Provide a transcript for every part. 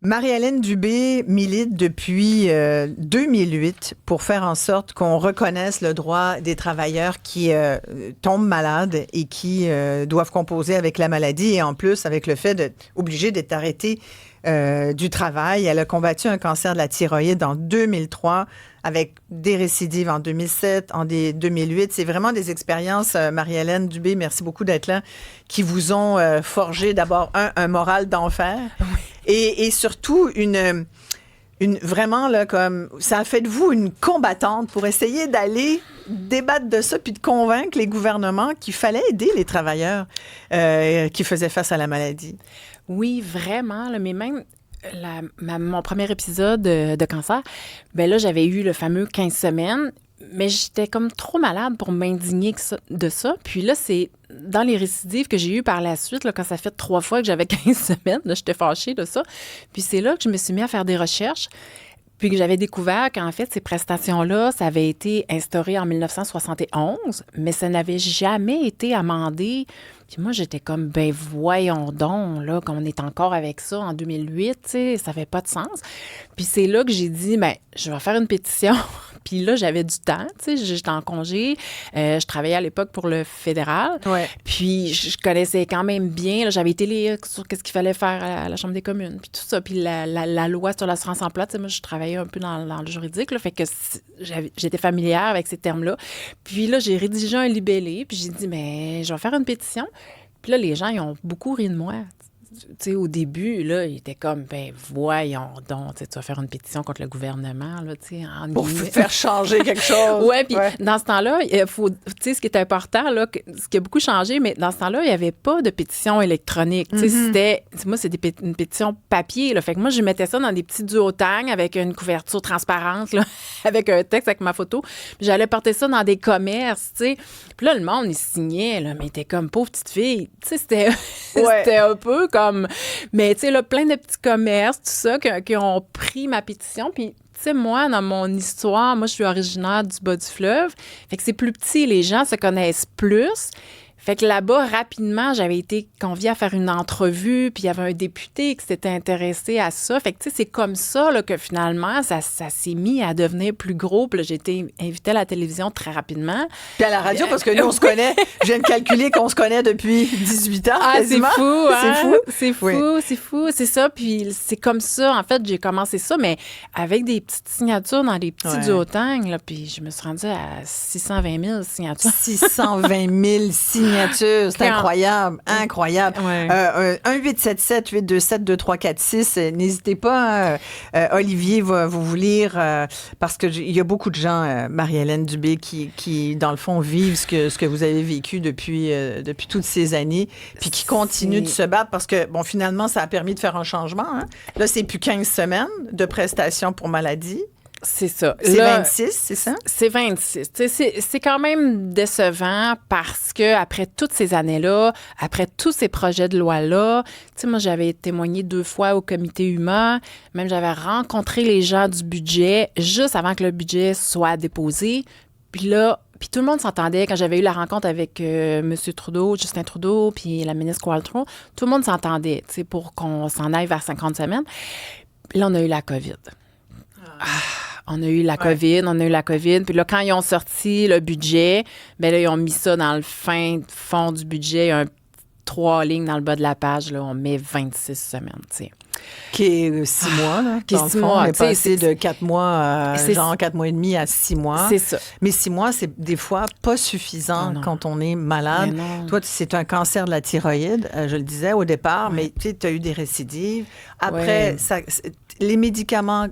Marie-Hélène Dubé milite depuis 2008 pour faire en sorte qu'on reconnaisse le droit des travailleurs qui tombent malades et qui doivent composer avec la maladie et en plus avec le fait d'être obligés d'être arrêtés du travail. Elle a combattu un cancer de la thyroïde en 2003 avec des récidives en 2007, en 2008. C'est vraiment des expériences, Marie-Hélène Dubé, merci beaucoup d'être là, qui vous ont forgé d'abord un moral d'enfer et surtout une vraiment là comme ça a fait de vous une combattante pour essayer d'aller débattre de ça puis de convaincre les gouvernements qu'il fallait aider les travailleurs qui faisaient face à la maladie. Oui, vraiment, là, mais même mon premier épisode de cancer, ben là, j'avais eu le fameux 15 semaines, mais j'étais comme trop malade pour m'indigner de ça. Puis là, c'est dans les récidives que j'ai eues par la suite, là, quand ça fait 3 fois que j'avais 15 semaines, là, j'étais fâchée de ça. Puis c'est là que je me suis mis à faire des recherches. Puis que j'avais découvert qu'en fait, ces prestations-là, ça avait été instauré en 1971, mais ça n'avait jamais été amendé. Puis moi, j'étais comme, ben voyons donc, là, qu'on est encore avec ça en 2008, tu sais, ça n'avait pas de sens. Puis c'est là que j'ai dit, ben je vais faire une pétition. Puis là, j'avais du temps, tu sais, j'étais en congé. Je travaillais à l'époque pour le fédéral. Ouais. Puis je connaissais quand même bien, là, j'avais été lire sur qu'est-ce qu'il fallait faire à la Chambre des communes, puis tout ça. Puis la loi sur l'assurance emploi, tu sais, moi, je travaillais un peu dans le juridique, là, fait que j'étais familière avec ces termes-là. Puis là, j'ai rédigé un libellé, puis j'ai dit, mais je vais faire une pétition. Puis là, les gens, ils ont beaucoup ri de moi. Tu sais, au début, là, ils étaient comme, ben voyons donc, tu vas faire une pétition contre le gouvernement, là, tu sais, en Pour faire changer quelque chose. Oui, puis dans ce temps-là, il faut, tu sais, ce qui est important, là, ce qui a beaucoup changé, mais dans ce temps-là, il n'y avait pas de pétition électronique. Tu sais, moi, c'est une pétition papier, là. Fait que moi, je mettais ça dans des petits duotangs avec une couverture transparente, là, avec un texte avec ma photo. Puis j'allais porter ça dans des commerces, tu sais. Puis là, le monde, il signait, là, mais il était comme, pauvre petite fille. Tu sais, c'était un peu comme... Mais, tu sais, là, plein de petits commerces, tout ça, qui ont pris ma pétition. Puis, tu sais, moi, dans mon histoire, moi, je suis originaire du bas du fleuve. Fait que c'est plus petit, les gens se connaissent plus. Fait que là-bas, rapidement, j'avais été conviée à faire une entrevue, puis il y avait un député qui s'était intéressé à ça. Fait que, tu sais, c'est comme ça là, que finalement, ça s'est mis à devenir plus gros. Puis là, j'ai été invitée à la télévision très rapidement. Puis à la radio, parce que nous, on se connaît. Je viens de calculer qu'on se connaît depuis 18 ans, quasiment. C'est fou, hein? C'est fou. C'est fou, Oui. c'est fou, c'est ça. Puis c'est comme ça, en fait, j'ai commencé ça, mais avec des petites signatures dans des petits duotangs, là. Puis je me suis rendue à 620 000 signatures. 620 000 signatures. C'est incroyable, incroyable. Ouais. 1-877-827-2346. N'hésitez pas, Olivier va vous lire, parce qu'il y a beaucoup de gens, Marie-Hélène Dubé, qui, dans le fond, vivent ce que vous avez vécu depuis toutes ces années, puis qui continuent de se battre parce que, bon, finalement, ça a permis de faire un changement. Hein? Là, c'est plus 15 semaines de prestations pour maladie. C'est ça. C'est 26, c'est ça? C'est 26. C'est quand même décevant parce que après toutes ces années-là, après tous ces projets de loi-là, tu sais, moi, j'avais témoigné 2 fois au comité humain. Même, j'avais rencontré les gens du budget juste avant que le budget soit déposé. Puis là, tout le monde s'entendait. Quand j'avais eu la rencontre avec M. Trudeau, Justin Trudeau, puis la ministre Qualtrough, tout le monde s'entendait, tu sais, pour qu'on s'en aille vers 50 semaines. Puis là, on a eu la COVID. On a eu la COVID. Puis là, quand ils ont sorti le budget, bien là, ils ont mis ça dans le fond du budget. Il y a 3 lignes dans le bas de la page. Là, on met 26 semaines, tu sais. Qui est 6 mois, là. Qui est 6 mois. On est passé de 4 mois, genre 4 mois et demi à 6 mois. C'est ça. Mais 6 mois, c'est des fois pas suffisant quand on est malade. Toi, c'est un cancer de la thyroïde, je le disais au départ, mais tu as eu des récidives. Après, les médicaments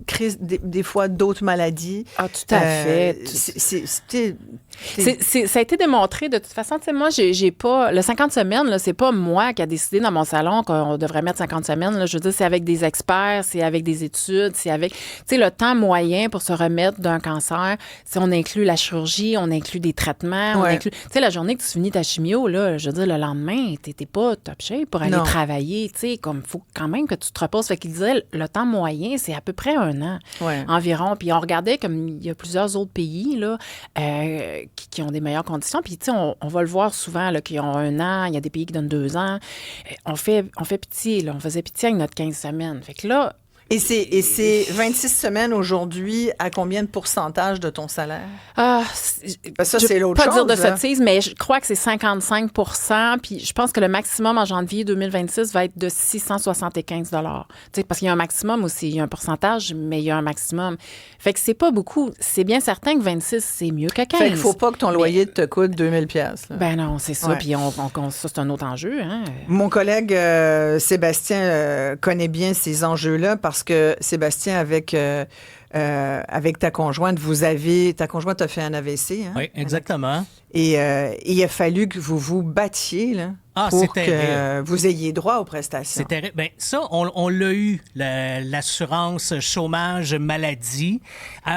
créent des fois d'autres maladies. Ah, tout à fait. Ça a été démontré de toute façon. Tu sais, moi, j'ai pas... Le 50 semaines, là, c'est pas moi qui a décidé dans mon salon qu'on devrait mettre 50 semaines. Là, je veux dire, c'est avec des experts, c'est avec des études, c'est avec... Tu sais, le temps moyen pour se remettre d'un cancer, si on inclut la chirurgie, on inclut des traitements, on inclut... Tu sais, la journée que tu finis ta chimio, là, je veux dire, le lendemain, t'étais pas top shape pour aller travailler. Tu sais, comme, faut quand même que tu te reposes. Fait qu'il disait, le temps moyen, c'est à peu près 1 an environ. Puis on regardait comme il y a plusieurs autres pays, là, qui ont des meilleures conditions. Puis, tu sais, on va le voir souvent, là, qui ont 1 an. Il y a des pays qui donnent 2 ans. On fait pitié, là. On faisait pitié à gagne notre 15 semaines. Fait que là, Et c'est 26 semaines aujourd'hui à combien de pourcentage de ton salaire? Ça, c'est l'autre chose. Je ne veux pas dire de là. sottise, mais je crois que c'est 55 %. Puis je pense que le maximum en janvier 2026 va être de 675 $. Parce qu'il y a un maximum aussi. Il y a un pourcentage, mais il y a un maximum. Fait que c'est pas beaucoup. C'est bien certain que 26, c'est mieux que 15. Fait qu'il faut pas que ton loyer te coûte 2000 pièces. Ben non, c'est ça. Ouais. Puis ça, c'est un autre enjeu. Hein? Mon collègue Sébastien connaît bien ces enjeux-là parce que Sébastien, avec ta conjointe, ta conjointe a fait un AVC. Hein? Oui, exactement. Et il a fallu que vous vous battiez là, pour que vous ayez droit aux prestations. C'est terrible. Bien, ça, on l'a eu, l'assurance chômage maladie.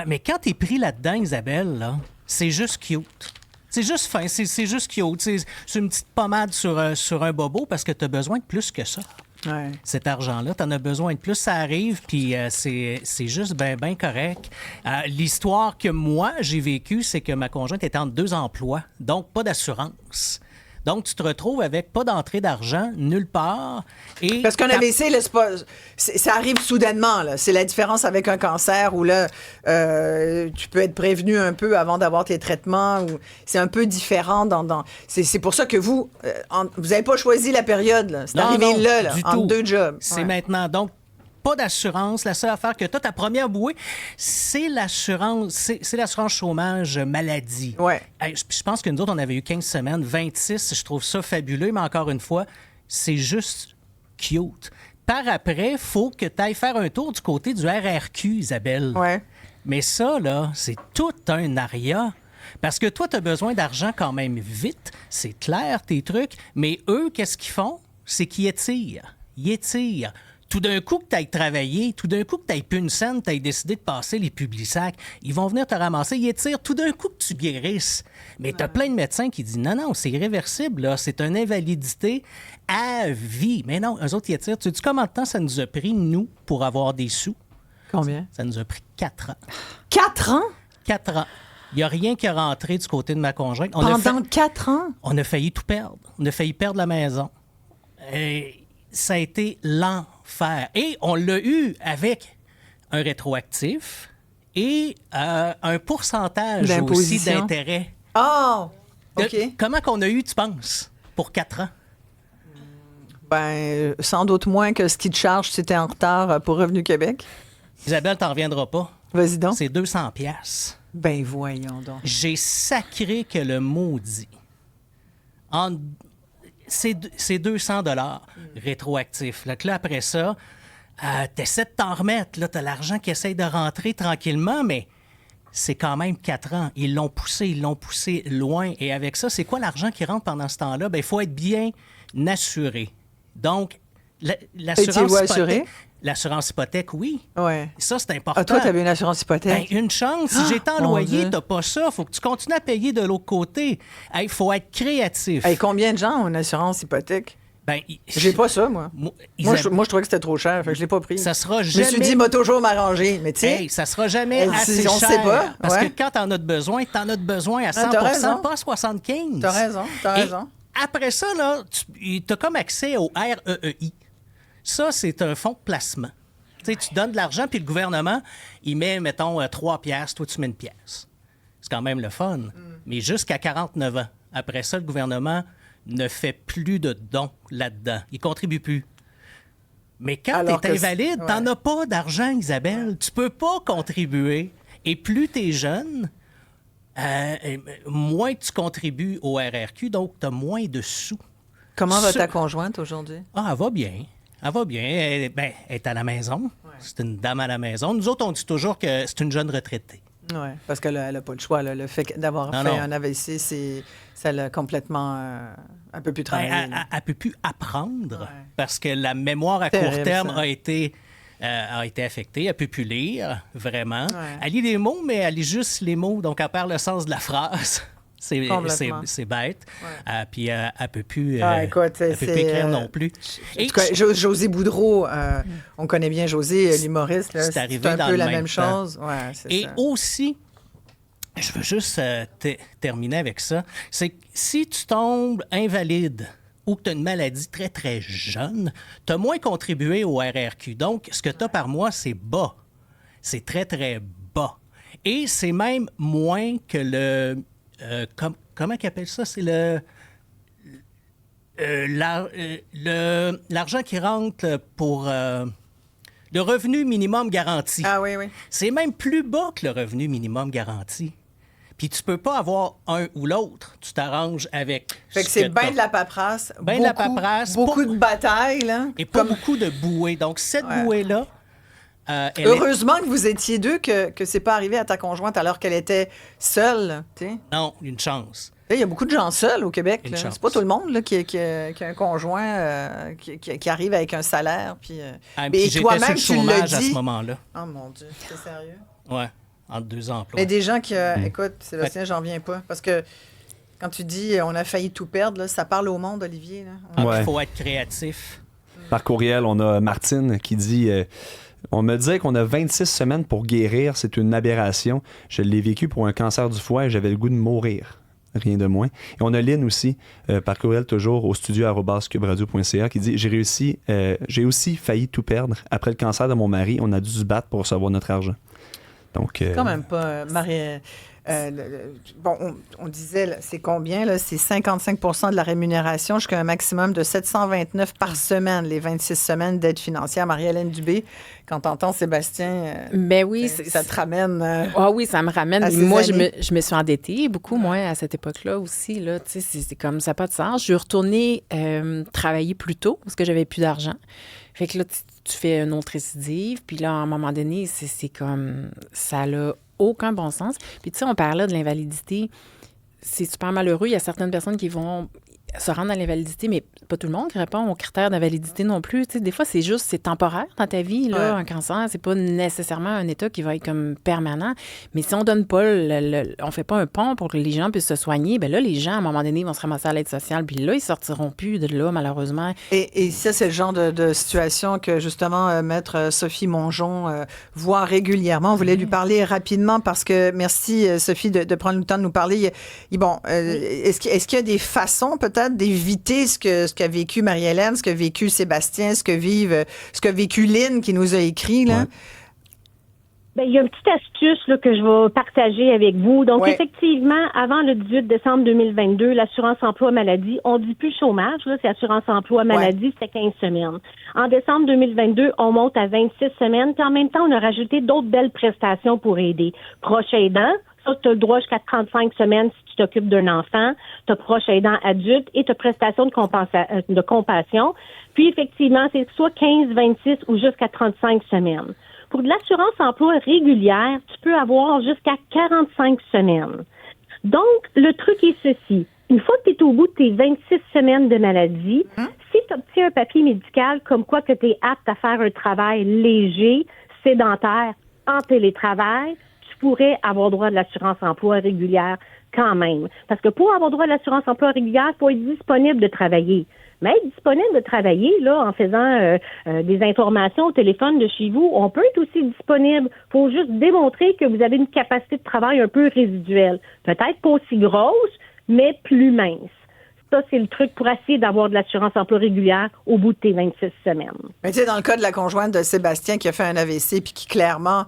Mais quand t'es pris là-dedans, Isabelle, là, c'est juste cute. C'est juste fin, c'est juste cute. C'est une petite pommade sur un bobo parce que t'as besoin de plus que ça. Ouais. Cet argent-là, tu en as besoin de plus, ça arrive, puis c'est juste bien correct. L'histoire que moi, j'ai vécue, c'est que ma conjointe était entre 2 emplois, donc pas d'assurance. Donc, tu te retrouves avec pas d'entrée d'argent nulle part. Et Parce qu'un AVC, là, ça arrive soudainement. Là. C'est la différence avec un cancer où là, tu peux être prévenu un peu avant d'avoir tes traitements. C'est un peu différent. C'est pour ça que vous n'avez pas choisi la période. Là. C'est arrivé là, entre deux jobs. C'est maintenant. Donc, pas d'assurance. La seule affaire que tu as, ta première bouée, c'est l'assurance chômage maladie. Ouais. Je pense que nous autres, on avait eu 15 semaines, 26. Je trouve ça fabuleux, mais encore une fois, c'est juste cute. Par après, il faut que tu ailles faire un tour du côté du RRQ, Isabelle. Ouais. Mais ça, là, c'est tout un aria. Parce que toi, tu as besoin d'argent quand même vite. C'est clair, tes trucs. Mais eux, qu'est-ce qu'ils font? C'est qu'ils étirent. Ils étirent. Tout d'un coup que tu ailles travailler, tout d'un coup que tu ailles plus une scène, tu ailles décidé de passer les Publisac, ils vont venir te ramasser, ils étirent tout d'un coup que tu guérisses. Mais tu as plein de médecins qui disent non, c'est irréversible, là, c'est une invalidité à vie. Mais non, eux autres, ils étirent. Tu sais combien de temps ça nous a pris, nous, pour avoir des sous? Combien? Ça nous a pris 4 ans. 4 ans? 4 ans. Il n'y a rien qui est rentré du côté de ma conjointe. Pendant 4 ans? On a failli tout perdre. On a failli perdre la maison. Et ça a été l'enfer. Et on l'a eu avec un rétroactif et un pourcentage aussi d'intérêt. Oh! OK. Comment qu'on a eu, tu penses, pour 4 ans? Ben, sans doute moins que ce qu'ils te chargent si tu es en retard pour Revenu Québec. Isabelle, t'en reviendras pas. Vas-y donc. C'est 200 piastres. Ben, voyons donc. J'ai sacré que le maudit. C'est 200 $ rétroactifs. Là, après ça, t'essaies de t'en remettre. Là, t'as l'argent qui essaye de rentrer tranquillement, mais c'est quand même 4 ans. Ils l'ont poussé loin. Et avec ça, c'est quoi l'argent qui rentre pendant ce temps-là? Ben, il faut être bien assuré. Donc, l'assurance hypothèque... L'assurance hypothèque, oui. Ouais. Ça, c'est important. Ah, toi, tu avais une assurance hypothèque? Ben, une chance. Si j'étais en loyer, t'as pas ça. Faut que tu continues à payer de l'autre côté. Il faut être créatif. Hey, combien de gens ont une assurance hypothèque? Ben, j'ai pas ça, moi. Moi, je trouvais que c'était trop cher. Fait que je l'ai pas pris. Ça sera jamais... Je me suis dit, m'a toujours m'arranger. Mais tu sais... ça sera jamais assez cher. On sait pas. Parce que quand t'en as besoin à 100 pas à 75 T'as raison. Et après ça, là, t'as comme accès au REEI. Ça, c'est un fonds de placement. Tu sais, tu donnes de l'argent, puis le gouvernement, il met, mettons, 3 piastres, toi, tu mets 1 pièce. C'est quand même le fun. Mais jusqu'à 49 ans. Après ça, le gouvernement ne fait plus de dons là-dedans. Il ne contribue plus. Mais quand tu es invalide, tu n'en as pas d'argent, Isabelle. Tu peux pas contribuer. Et plus tu es jeune, moins tu contribues au RRQ, donc tu as moins de sous. Comment va ta conjointe aujourd'hui? Ah, elle va bien. Elle va bien. Elle est à la maison. Ouais. C'est une dame à la maison. Nous autres, on dit toujours que c'est une jeune retraitée. Oui, parce qu'elle n'a pas le choix. Là. Le fait d'avoir fait un AVC, ça l'a complètement un peu plus travaillé. Elle ne peut plus apprendre parce que la mémoire à court terme a été affectée. Elle ne peut plus lire, vraiment. Ouais. Elle lit les mots, mais elle lit juste les mots. Donc, elle perd le sens de la phrase. C'est bête. Ouais. Puis elle ne peut plus, peut plus écrire non plus. En tout cas, José Boudreau, on connaît bien José, l'humoriste. Là, c'est un peu la même chose. Ouais, et ça. Aussi, je veux juste terminer avec ça, c'est que si tu tombes invalide ou que tu as une maladie très, très jeune, tu as moins contribué au RRQ. Donc, ce que tu as par mois, c'est bas. C'est très, très bas. Et c'est même moins que le... comment ils appellent ça? C'est l'argent qui rentre pour le revenu minimum garanti. Ah oui, oui. C'est même plus bas que le revenu minimum garanti. Puis tu peux pas avoir un ou l'autre. Tu t'arranges avec. Fait que c'est bien de la paperasse. Bien de la paperasse. Beaucoup de batailles, là. Et pas beaucoup de bouées. Donc, cette bouée-là. Heureusement que vous étiez deux, que c'est pas arrivé à ta conjointe alors qu'elle était seule. T'sais. Non, une chance. Il y a beaucoup de gens seuls au Québec. C'est pas tout le monde là, qui a un conjoint qui arrive avec un salaire. Puis, puis j'étais sur le chômage à ce moment-là. Oh mon Dieu, c'est sérieux? Oui, entre 2 emplois. Mais des gens qui... Écoute, Sébastien, j'en viens pas. Parce que quand tu dis on a failli tout perdre, là, ça parle au monde, Olivier. Il faut être créatif. Par courriel, on a Martine qui dit... on me dit qu'on a 26 semaines pour guérir. C'est une aberration. Je l'ai vécu pour un cancer du foie et j'avais le goût de mourir. Rien de moins. Et on a Lynn aussi, par courriel toujours, au studio@cubradio.ca qui dit j'ai aussi failli tout perdre. Après le cancer de mon mari, on a dû se battre pour recevoir notre argent. Donc, quand même pas, Marie... on disait, là, c'est combien? Là? C'est 55 de la rémunération jusqu'à un maximum de 729 par semaine, les 26 semaines d'aide financière. Marie-Hélène Dubé, quand t'entends Sébastien, ben oui, ça te ramène... Ah oui, ça me ramène. Moi, je me suis endettée beaucoup, moi, à cette époque-là aussi. Là, c'est comme ça n'a pas de sens. Je suis retournée travailler plus tôt parce que j'avais plus d'argent. Fait que là, tu fais une autre récidive. Puis là, à un moment donné, c'est comme... Ça n'a aucun bon sens. Puis tu sais, on parlait de l'invalidité. C'est super malheureux. Il y a certaines personnes qui vont se rendre à l'invalidité, mais pas tout le monde qui répond aux critères d'invalidité non plus. Tu sais, des fois, c'est temporaire dans ta vie. Là, un cancer, c'est pas nécessairement un état qui va être comme permanent. Mais si on donne pas on fait pas un pont pour que les gens puissent se soigner, ben là, les gens, à un moment donné, vont se ramasser à l'aide sociale. Puis là, ils sortiront plus de là, malheureusement. Et ça, c'est le genre de situation que, justement, Maître Sophie Mongeon voit régulièrement. On voulait lui parler rapidement parce que, merci, Sophie, de prendre le temps de nous parler. Est-ce qu'il y a des façons, peut-être, d'éviter ce qu'a vécu Marie-Hélène, ce qu'a vécu Sébastien, ce qu'a vécu Lynn qui nous a écrit, là? Ouais. Bien, il y a une petite astuce là, que je vais partager avec vous. Donc, effectivement, avant le 18 décembre 2022, l'assurance emploi-maladie, on ne dit plus chômage, là, c'est assurance emploi-maladie, c'était 15 semaines. En décembre 2022, on monte à 26 semaines, puis en même temps, on a rajouté d'autres belles prestations pour aider. Proche aidant, ça, tu as le droit jusqu'à 35 semaines si tu t'occupes d'un enfant. Tu as proche aidant adulte et tu as prestation de compassion. Puis, effectivement, c'est soit 15, 26 ou jusqu'à 35 semaines. Pour de l'assurance emploi régulière, tu peux avoir jusqu'à 45 semaines. Donc, le truc est ceci. Une fois que tu es au bout de tes 26 semaines de maladie, si tu obtiens un papier médical comme quoi que tu es apte à faire un travail léger, sédentaire, en télétravail, pourrait avoir droit de l'assurance emploi régulière quand même. Parce que pour avoir droit de l'assurance emploi régulière, il faut être disponible de travailler. Mais être disponible de travailler, là, en faisant des informations au téléphone de chez vous, on peut être aussi disponible. Il faut juste démontrer que vous avez une capacité de travail un peu résiduelle. Peut-être pas aussi grosse, mais plus mince. Ça, c'est le truc pour essayer d'avoir de l'assurance emploi régulière au bout de tes 26 semaines. Mais tu sais, dans le cas de la conjointe de Sébastien qui a fait un AVC puis qui clairement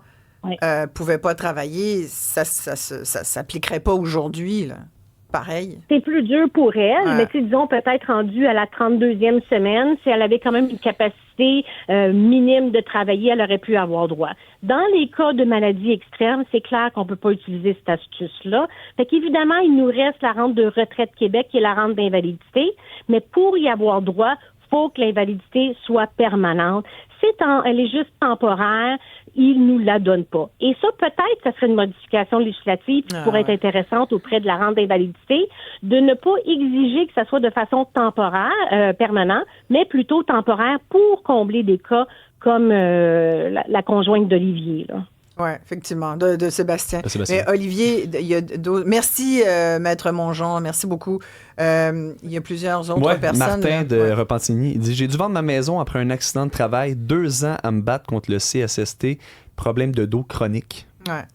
pouvait pas travailler, ça s'appliquerait pas aujourd'hui, là. Pareil. C'est plus dur pour elle, mais disons peut-être rendue à la 32e semaine, si elle avait quand même une capacité minime de travailler, elle aurait pu avoir droit. Dans les cas de maladies extrêmes, c'est clair qu'on peut pas utiliser cette astuce-là. Fait qu'évidemment, il nous reste la rente de retraite Québec et la rente d'invalidité, mais pour y avoir droit, faut que l'invalidité soit permanente. Elle est juste temporaire, il nous la donne pas. Et ça, peut-être, ça serait une modification législative qui pourrait être intéressante auprès de la rente d'invalidité, de ne pas exiger que ça soit de façon temporaire, permanente, mais plutôt temporaire pour combler des cas comme la conjointe d'Olivier, là. Oui, effectivement, de Sébastien. Mais Olivier, il y a d'autres. Merci, Maître Mongeon, merci beaucoup. Il y a plusieurs autres personnes. Martin de Repentigny, il dit « J'ai dû vendre ma maison après un accident de travail, 2 ans à me battre contre le CSST, problème de dos chronique. »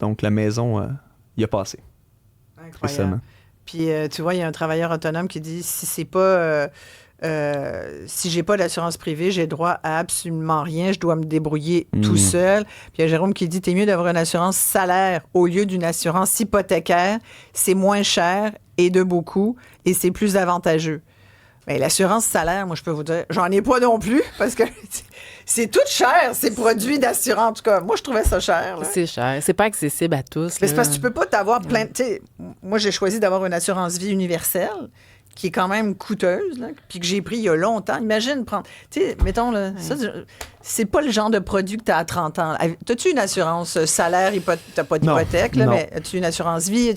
Donc, la maison, il a passé. Incroyable. Puis, tu vois, il y a un travailleur autonome qui dit « Si c'est pas... si j'ai pas d'assurance privée, j'ai droit à absolument rien. Je dois me débrouiller tout seul. Puis il y a Jérôme qui dit, t'es mieux d'avoir une assurance salaire au lieu d'une assurance hypothécaire. C'est moins cher et de beaucoup et c'est plus avantageux. Mais l'assurance salaire, moi, je peux vous dire, j'en ai pas non plus parce que c'est tout cher, ces produits d'assurance. En tout cas, moi, je trouvais ça cher. Là. C'est cher. C'est pas accessible à tous. Mais c'est parce que tu peux pas t'avoir plein... Tu sais, moi, j'ai choisi d'avoir une assurance vie universelle qui est quand même coûteuse, là, puis que j'ai pris il y a longtemps. Imagine prendre... Tu sais, mettons, là, ça, c'est pas le genre de produit que tu as à 30 ans. T'as-tu une assurance salaire, t'as pas d'hypothèque, là, mais as-tu une assurance vie?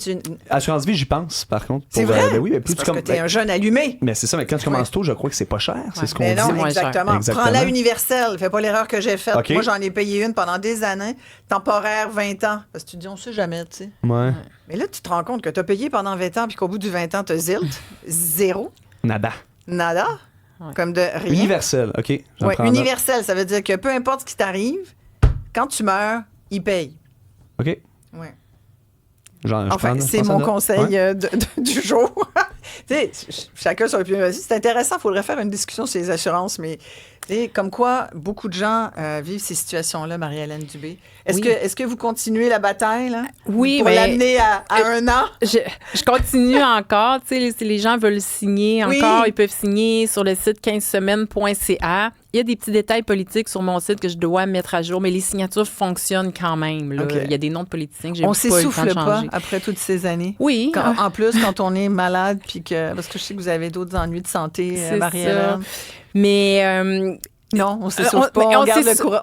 Assurance vie, j'y pense, par contre. C'est vrai? Ben oui, mais plus parce que t'es un jeune allumé. Mais c'est ça, mais quand tu commences tôt, je crois que c'est pas cher. C'est ce qu'on mais dit. non, exactement. Prends-la universelle. Fais pas l'erreur que j'ai faite. Okay. Moi, j'en ai payé une pendant des années. Temporaire, 20 ans. Parce que tu dis, on sait jamais, tu sais. Ouais. Mais là, tu te rends compte que tu as payé pendant 20 ans puis qu'au bout du 20 ans, tu as zéro. Nada. Ouais. Comme de rien. Universel, OK. Oui, universel, ça veut dire que peu importe ce qui t'arrive, quand tu meurs, il paye. OK. Oui. Enfin, c'est mon conseil du jour. Tu sais, chacun son opinion. C'est intéressant, il faudrait faire une discussion sur les assurances, mais comme quoi beaucoup de gens vivent ces situations-là, Marie-Hélène Dubé. Est-ce que vous continuez la bataille là? Oui, pour mais l'amener à 1 an? Je continue encore. Tu sais, si les gens veulent signer encore, ils peuvent signer sur le site 15semaines.ca. Il y a des petits détails politiques sur mon site que je dois mettre à jour, mais les signatures fonctionnent quand même. Là. Okay. Il y a des noms de politiciens que j'ai On pas eu le temps de s'essouffle pas changer. après toutes ces années? Oui. En plus, quand on est malade, puis parce que je sais que vous avez d'autres ennuis de santé, Marie-Hélène. Mais... non, on s'essouffle pas.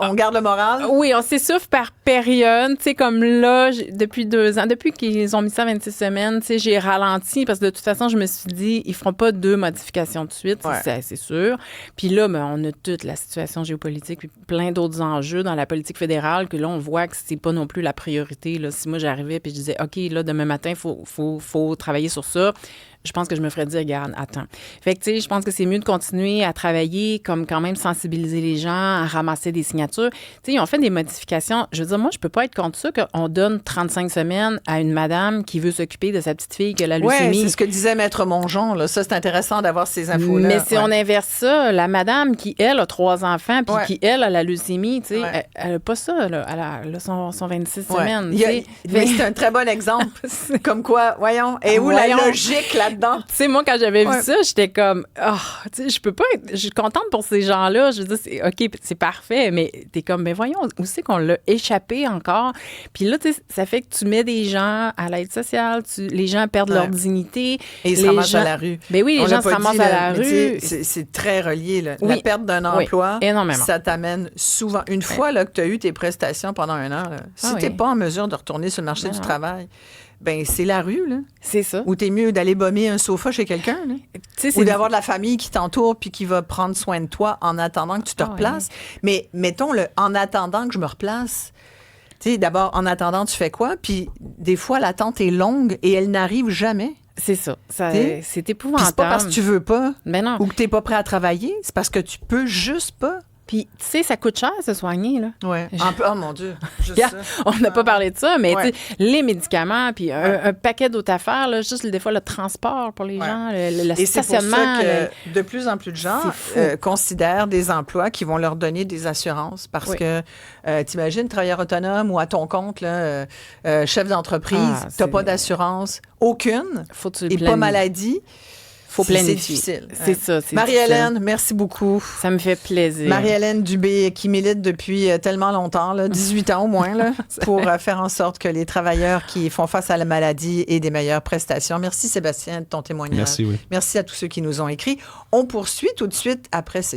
On garde le moral. Oui, on s'essouffle par période. Tu sais, comme là, depuis 2 ans, depuis qu'ils ont mis ça à 26 semaines, tu sais, j'ai ralenti parce que de toute façon, je me suis dit, ils feront pas 2 modifications de suite, c'est sûr. Puis là, on a toute la situation géopolitique puis plein d'autres enjeux dans la politique fédérale que là, on voit que c'est pas non plus la priorité. Là. Si moi, j'arrivais puis je disais, OK, là, demain matin, faut travailler sur ça. Je pense que je me ferais dire, regarde, attends. Fait que, tu sais, je pense que c'est mieux de continuer à travailler, comme quand même sensibiliser les gens, à ramasser des signatures. Tu sais, ils ont fait des modifications. Je veux dire, moi, je peux pas être contre ça qu'on donne 35 semaines à une madame qui veut s'occuper de sa petite fille qui a la leucémie. Oui, c'est ce que disait Maître Mongeon. Là. Ça, c'est intéressant d'avoir ces infos-là. Mais si on inverse ça, la madame qui, elle, a 3 enfants puis qui, elle, a la leucémie, tu sais, elle a pas ça, là. Elle a son 26 semaines. Mais c'est un très bon exemple. Comme quoi, voyons, et où la logique là-dedans? Tu sais, moi, quand j'avais vu ça, j'étais comme, tu sais, je peux pas être... Je suis contente pour ces gens-là. Je veux dire, OK, c'est parfait, mais t'es comme, mais voyons, où c'est qu'on l'a échappé encore? Puis là, tu sais, ça fait que tu mets des gens à l'aide sociale, les gens perdent leur dignité. Et ils se ramassent à la rue. Ben oui, les gens se ramassent à la rue. C'est très relié, là. La perte d'un emploi, ça t'amène souvent... Une fois là, que tu as eu tes prestations pendant 1 an, là, si t'es pas en mesure de retourner sur le marché du travail... Ben c'est la rue, là. C'est ça. Ou t'es mieux d'aller bomber un sofa chez quelqu'un, là. Ou d'avoir de la famille qui t'entoure puis qui va prendre soin de toi en attendant que tu te replaces. Mais mettons le en attendant que je me replace. Tu sais, d'abord, en attendant, tu fais quoi? Puis des fois, l'attente est longue et elle n'arrive jamais. C'est ça. C'est épouvantable. Puis c'est pas parce que tu veux pas ou que t'es pas prêt à travailler. C'est parce que tu peux juste pas. Puis, tu sais, ça coûte cher se soigner, là. Oui. Oh mon Dieu. Juste ça. On n'a pas parlé de ça, mais tu sais, les médicaments, puis un paquet d'autres affaires, là, juste des fois le transport pour les gens, le stationnement. Et c'est pour ça que de plus en plus de gens considèrent des emplois qui vont leur donner des assurances parce que, t'imagines, travailleur autonome ou à ton compte, là, chef d'entreprise, t'as pas d'assurance, aucune, et pas maladie. Faut planifier. C'est difficile. C'est ça. Marie-Hélène, merci beaucoup. Ça me fait plaisir. Marie-Hélène Dubé, qui milite depuis tellement longtemps, là, 18 ans au moins, là, pour faire en sorte que les travailleurs qui font face à la maladie aient des meilleures prestations. Merci Sébastien de ton témoignage. Merci, oui. Merci à tous ceux qui nous ont écrit. On poursuit tout de suite après ces